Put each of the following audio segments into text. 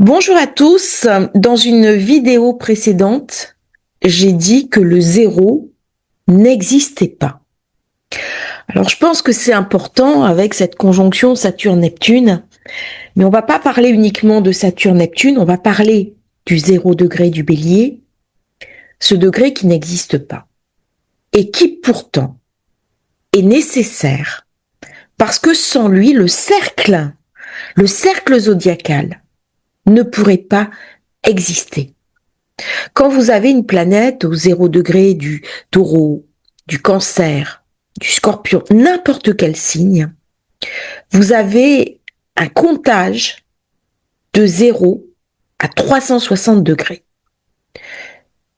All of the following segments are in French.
Bonjour à tous. Dans une vidéo précédente, j'ai dit que le zéro n'existait pas. Alors je pense que c'est important avec cette conjonction Saturne-Neptune, mais on va pas parler uniquement de Saturne-Neptune, on va parler du 0 degré du Bélier, ce degré qui n'existe pas et qui pourtant est nécessaire parce que sans lui, le cercle zodiacal ne pourrait pas exister. Quand vous avez une planète au 0 degré du Taureau, du Cancer, du Scorpion, n'importe quel signe, vous avez un comptage de 0 à 360 degrés.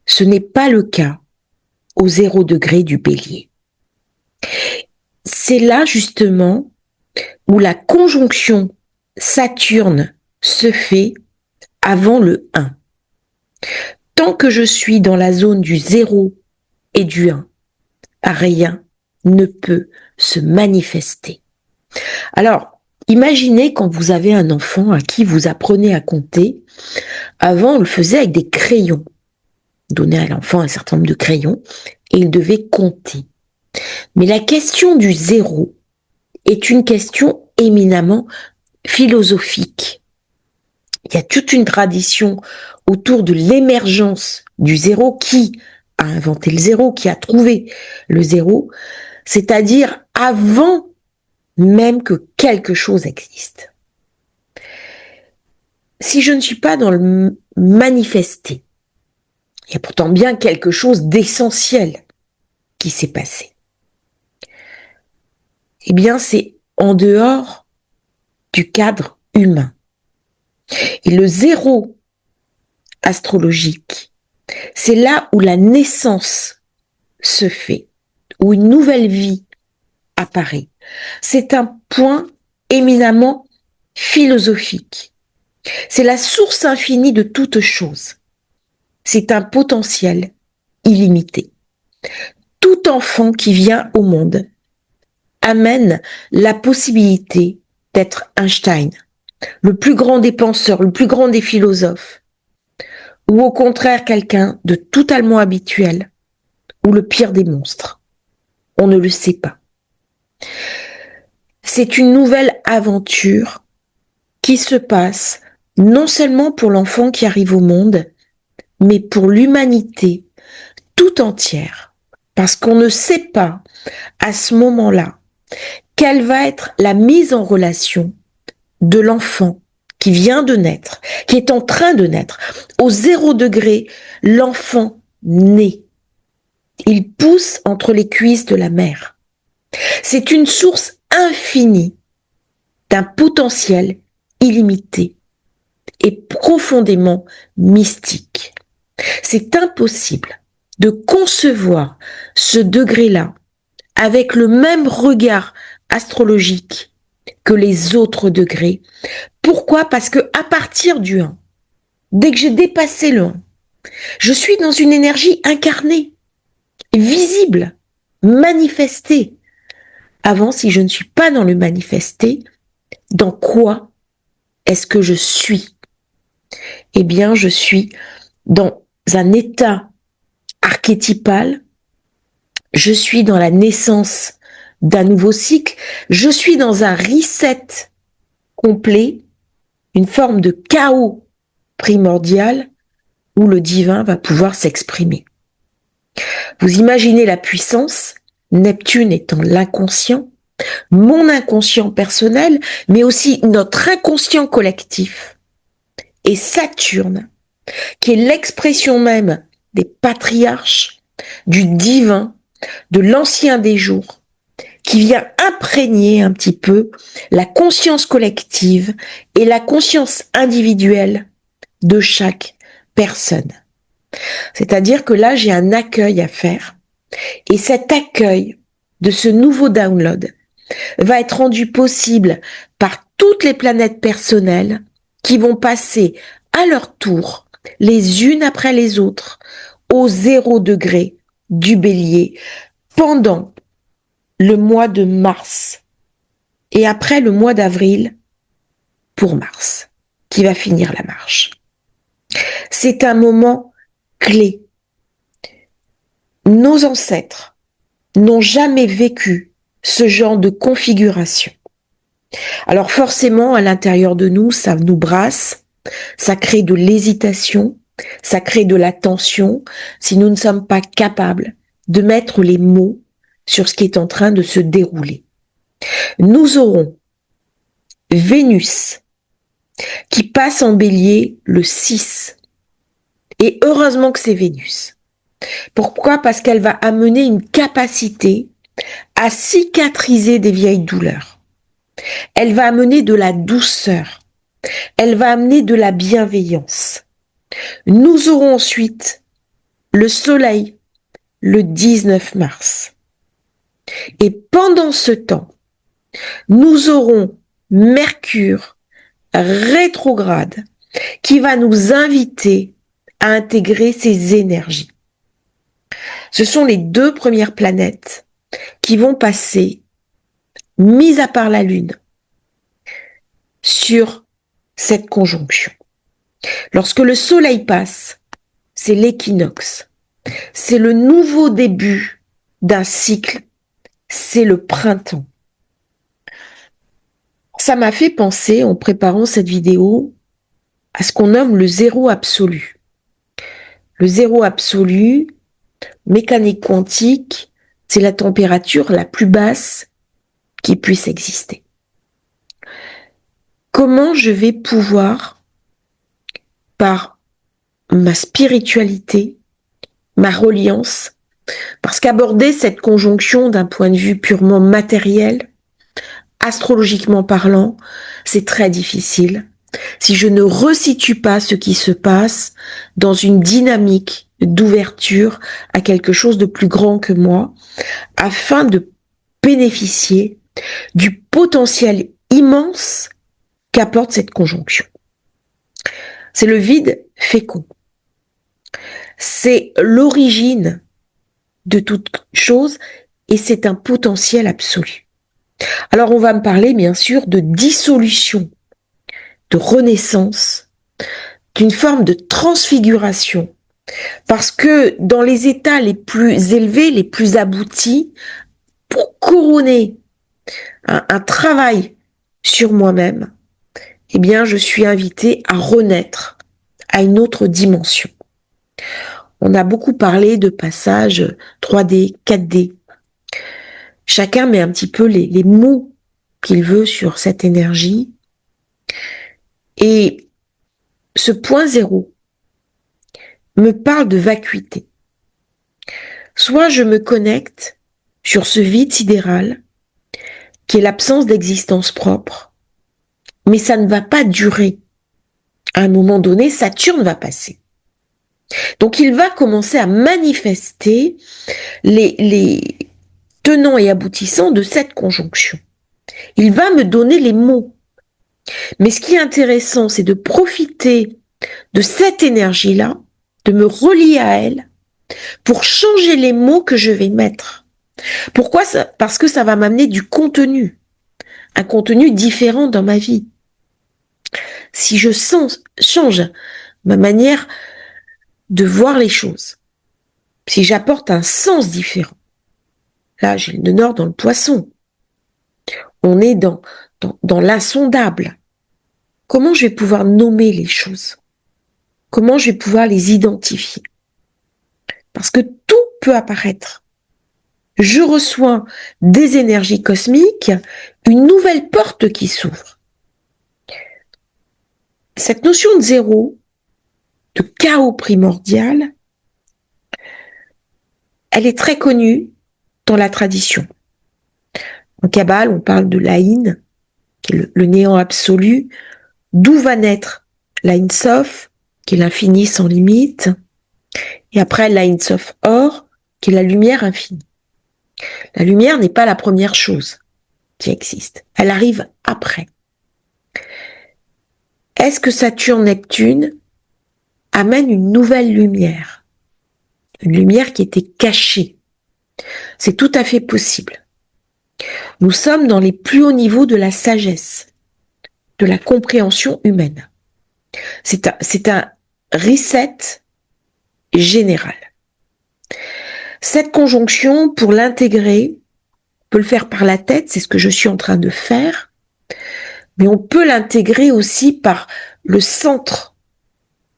Ce n'est pas le cas au 0 degré du Bélier. C'est là justement où la conjonction Saturne se fait avant le 1. Tant que je suis dans la zone du 0 et du 1, rien ne peut se manifester. Alors, imaginez quand vous avez un enfant à qui vous apprenez à compter. Avant, on le faisait avec des crayons. On donnait à l'enfant un certain nombre de crayons et il devait compter. Mais la question du 0 est une question éminemment philosophique. Il y a toute une tradition autour de l'émergence du 0. Qui a inventé le 0, qui a trouvé le 0, c'est-à-dire avant même que quelque chose existe. Si je ne suis pas dans le manifester, il y a pourtant bien quelque chose d'essentiel qui s'est passé. Eh bien, c'est en dehors du cadre humain. Et le 0 astrologique, c'est là où la naissance se fait, où une nouvelle vie apparaît. C'est un point éminemment philosophique. C'est la source infinie de toute chose. C'est un potentiel illimité. Tout enfant qui vient au monde amène la possibilité d'être Einstein, le plus grand des penseurs, le plus grand des philosophes, ou au contraire quelqu'un de totalement habituel, ou le pire des monstres. On ne le sait pas. C'est une nouvelle aventure qui se passe non seulement pour l'enfant qui arrive au monde, mais pour l'humanité tout entière. Parce qu'on ne sait pas à ce moment-là quelle va être la mise en relation de l'enfant qui vient de naître, qui est en train de naître. Au 0 degré, l'enfant naît. Il pousse entre les cuisses de la mère. C'est une source infinie d'un potentiel illimité et profondément mystique. C'est impossible de concevoir ce degré-là avec le même regard astrologique que les autres degrés. Pourquoi? Parce que à partir du 1, dès que j'ai dépassé le 1, je suis dans une énergie incarnée, visible, manifestée. Avant, si je ne suis pas dans le manifesté, dans quoi est-ce que je suis? Eh bien, je suis dans un état archétypal, je suis dans la naissance d'un nouveau cycle, je suis dans un reset complet, une forme de chaos primordial où le divin va pouvoir s'exprimer. Vous imaginez la puissance, Neptune étant l'inconscient, mon inconscient personnel, mais aussi notre inconscient collectif, et Saturne, qui est l'expression même des patriarches, du divin, de l'ancien des jours, qui vient imprégner un petit peu la conscience collective et la conscience individuelle de chaque personne. C'est-à-dire que là, j'ai un accueil à faire. Et cet accueil de ce nouveau download va être rendu possible par toutes les planètes personnelles qui vont passer à leur tour, les unes après les autres, au 0 degré du Bélier pendant le mois de mars et après le mois d'avril pour Mars. qui va finir la marche. C'est un moment clé. Nos ancêtres n'ont jamais vécu ce genre de configuration. Alors forcément, à l'intérieur de nous, ça nous brasse, ça crée de l'hésitation, ça crée de la tension si nous ne sommes pas capables de mettre les mots sur ce qui est en train de se dérouler. Nous aurons Vénus qui passe en bélier le 6. Et heureusement que c'est Vénus. Pourquoi? Parce qu'elle va amener une capacité à cicatriser des vieilles douleurs. Elle va amener de la douceur. Elle va amener de la bienveillance. Nous aurons ensuite le Soleil le 19 mars. Et pendant ce temps, nous aurons Mercure rétrograde qui va nous inviter à intégrer ces énergies. Ce sont les 2 premières planètes qui vont passer, mis à part la Lune, sur cette conjonction. Lorsque le Soleil passe, c'est l'équinoxe. C'est le nouveau début d'un cycle. C'est le printemps. Ça m'a fait penser, en préparant cette vidéo, à ce qu'on nomme le zéro absolu. Le zéro absolu, mécanique quantique, c'est la température la plus basse qui puisse exister. Comment je vais pouvoir, par ma spiritualité, ma reliance, parce qu'aborder cette conjonction d'un point de vue purement matériel, astrologiquement parlant, c'est très difficile si je ne resitue pas ce qui se passe dans une dynamique d'ouverture à quelque chose de plus grand que moi, afin de bénéficier du potentiel immense qu'apporte cette conjonction. C'est le vide fécond. C'est l'origine de toute chose et c'est un potentiel absolu. Alors on va me parler bien sûr de dissolution, de renaissance, d'une forme de transfiguration. Parce que dans les états les plus élevés, les plus aboutis, pour couronner un travail sur moi-même, eh bien je suis invitée à renaître à une autre dimension. On a beaucoup parlé de passage 3D, 4D. Chacun met un petit peu les mots qu'il veut sur cette énergie. Et ce point zéro me parle de vacuité. Soit je me connecte sur ce vide sidéral, qui est l'absence d'existence propre, mais ça ne va pas durer. À un moment donné, Saturne va passer. Donc il va commencer à manifester les tenants et aboutissants de cette conjonction. Il va me donner les mots. Mais ce qui est intéressant, c'est de profiter de cette énergie-là, de me relier à elle, pour changer les mots que je vais mettre. Pourquoi ça? Parce que ça va m'amener du contenu, un contenu différent dans ma vie. Si je change ma manière de voir les choses, si j'apporte un sens différent, là j'ai le nœud nord dans le poisson, on est dans l'insondable. Comment je vais pouvoir nommer les choses? Comment je vais pouvoir les identifier? Parce que tout peut apparaître. Je reçois des énergies cosmiques, une nouvelle porte qui s'ouvre. Cette notion de zéro, de chaos primordial, elle est très connue dans la tradition. En Kabbale, on parle de l'Aïn, qui est le néant absolu, d'où va naître l'Aïn Sof, qui est l'infini sans limite, et après l'Aïn Sof Or, qui est la lumière infinie. La lumière n'est pas la première chose qui existe, elle arrive après. Est-ce que Saturne-Neptune amène une nouvelle lumière? Une lumière qui était cachée. C'est tout à fait possible. Nous sommes dans les plus hauts niveaux de la sagesse, de la compréhension humaine. C'est un reset général. Cette conjonction, pour l'intégrer, on peut le faire par la tête, c'est ce que je suis en train de faire, mais on peut l'intégrer aussi par le centre,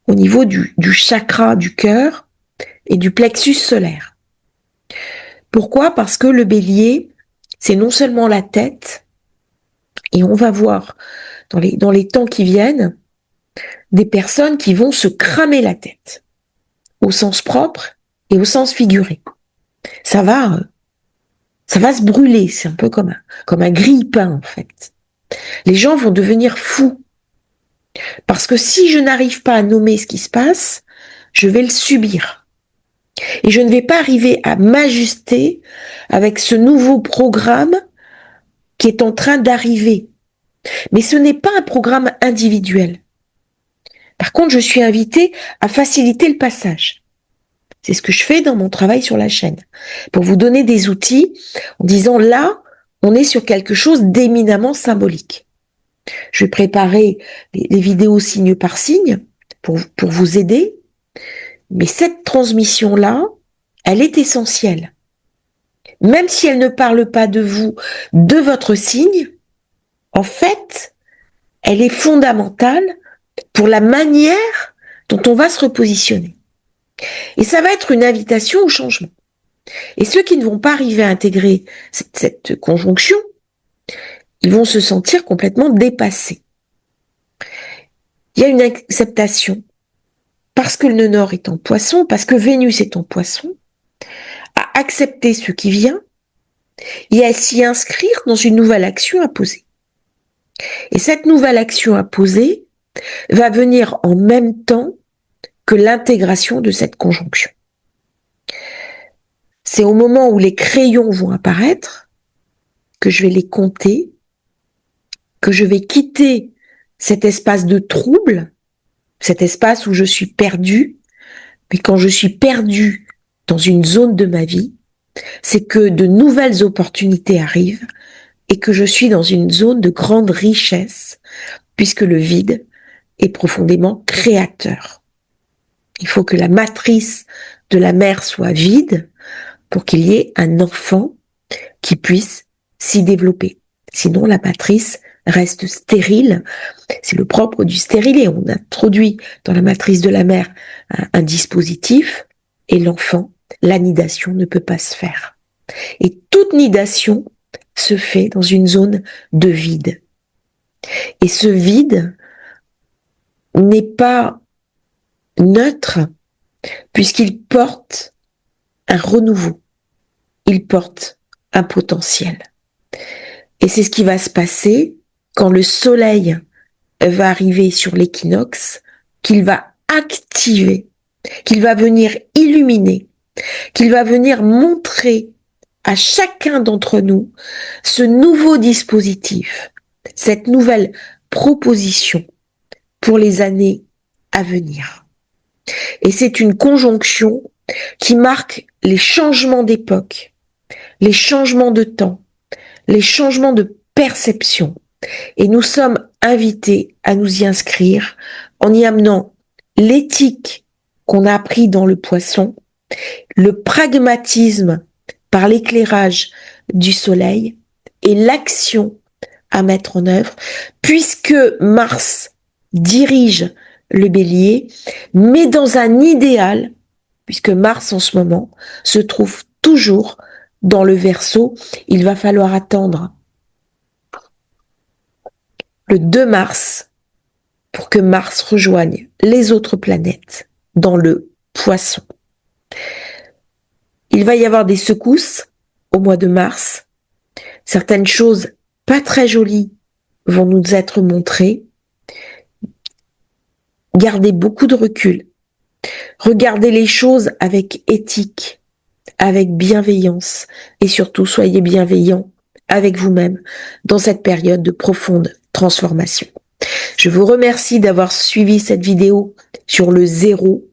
au niveau du chakra du cœur et du plexus solaire. Pourquoi? Parce que le bélier, c'est non seulement la tête, et on va voir dans les temps qui viennent, des personnes qui vont se cramer la tête, au sens propre et au sens figuré. Ça va se brûler, c'est un peu comme un grille-pain en fait. Les gens vont devenir fous. Parce que si je n'arrive pas à nommer ce qui se passe, je vais le subir. Et je ne vais pas arriver à m'ajuster avec ce nouveau programme qui est en train d'arriver. Mais ce n'est pas un programme individuel. Par contre, je suis invitée à faciliter le passage. C'est ce que je fais dans mon travail sur la chaîne. Pour vous donner des outils en disant là, on est sur quelque chose d'éminemment symbolique. Je vais préparer les vidéos signe par signe pour vous aider. Mais cette transmission-là, elle est essentielle. Même si elle ne parle pas de vous, de votre signe, en fait, elle est fondamentale pour la manière dont on va se repositionner. Et ça va être une invitation au changement. Et ceux qui ne vont pas arriver à intégrer cette conjonction, ils vont se sentir complètement dépassés. Il y a une acceptation, parce que le nœud nord est en poisson, parce que Vénus est en poisson, à accepter ce qui vient et à s'y inscrire dans une nouvelle action à poser. Et cette nouvelle action à poser va venir en même temps que l'intégration de cette conjonction. C'est au moment où les crayons vont apparaître que je vais les compter, que je vais quitter cet espace de trouble, cet espace où je suis perdu. Mais quand je suis perdu dans une zone de ma vie, c'est que de nouvelles opportunités arrivent et que je suis dans une zone de grande richesse, puisque le vide est profondément créateur. Il faut que la matrice de la mère soit vide pour qu'il y ait un enfant qui puisse s'y développer. Sinon, la matrice reste stérile. C'est le propre du stérilet. On introduit dans la matrice de la mère un dispositif et l'enfant, la nidation ne peut pas se faire. Et toute nidation se fait dans une zone de vide. Et ce vide n'est pas neutre puisqu'il porte un renouveau. Il porte un potentiel. Et c'est ce qui va se passer quand le soleil va arriver sur l'équinoxe, qu'il va activer, qu'il va venir illuminer, qu'il va venir montrer à chacun d'entre nous ce nouveau dispositif, cette nouvelle proposition pour les années à venir. Et c'est une conjonction qui marque les changements d'époque, les changements de temps, les changements de perception. Et nous sommes invités à nous y inscrire en y amenant l'éthique qu'on a appris dans le poisson, le pragmatisme par l'éclairage du soleil et l'action à mettre en œuvre, puisque Mars dirige le bélier, mais dans un idéal, puisque Mars en ce moment se trouve toujours dans le Verseau. Il va falloir attendre le 2 mars pour que Mars rejoigne les autres planètes dans le Poisson. Il va y avoir des secousses au mois de mars. Certaines choses pas très jolies vont nous être montrées. Gardez beaucoup de recul. Regardez les choses avec éthique, avec bienveillance et surtout soyez bienveillants avec vous-même dans cette période de profonde transformation. Je vous remercie d'avoir suivi cette vidéo sur le 0,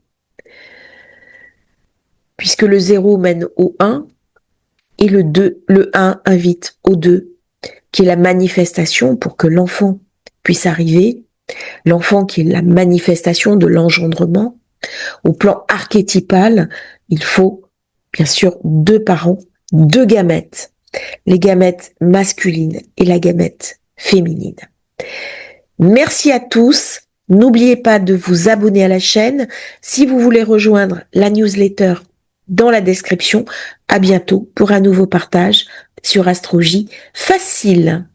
puisque le 0 mène au 1 et le 1 invite au 2, qui est la manifestation pour que l'enfant puisse arriver. L'enfant qui est la manifestation de l'engendrement. Au plan archétypal, il faut bien sûr 2 parents, 2 gamètes, les gamètes masculines et la gamète féminine. Merci à tous. N'oubliez pas de vous abonner à la chaîne. Si vous voulez rejoindre la newsletter dans la description, à bientôt pour un nouveau partage sur Astrologie Facile.